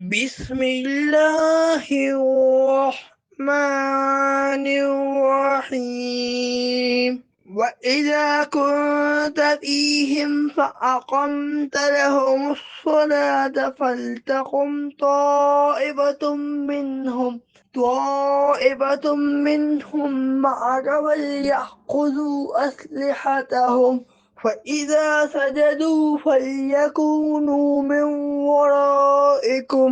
بسم الله الرحمن الرحيم. وإذا كنت فيهم فأقمت لهم الصلاة فلتقم طائفة منهم معك وليأخذوا أسلحتهم فإذا سجدوا فليكونوا من ورائكم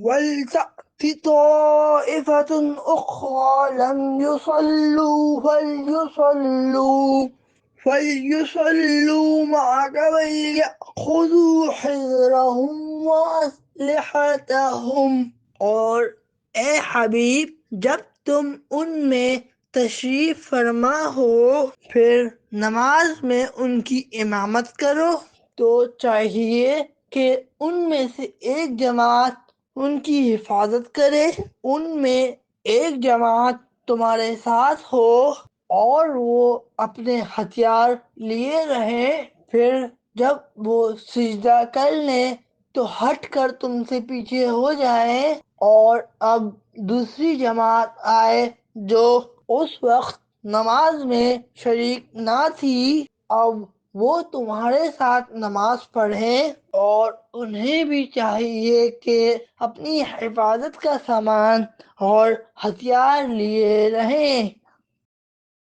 ولتأت طائفة أخرى لم يصلوا فليصلوا معك وليأخذوا حذرهم وأسلحتهم۔ اور اے حبیب، جب تم ان میں تشریف فرما ہو پھر نماز میں ان کی امامت کرو تو چاہیے کہ ان میں سے ایک جماعت ان کی حفاظت کرے، ان میں ایک جماعت تمہارے ساتھ ہو اور وہ اپنے ہتھیار لیے رہیں، پھر جب وہ سجدہ کر لیں تو ہٹ کر تم سے پیچھے ہو جائیں، اور اب دوسری جماعت آئے جو اس وقت نماز میں شریک نہ تھی، اب وہ تمہارے ساتھ نماز پڑھیں، اور انہیں بھی چاہیے کہ اپنی حفاظت کا سامان اور ہتھیار لیے رہیں۔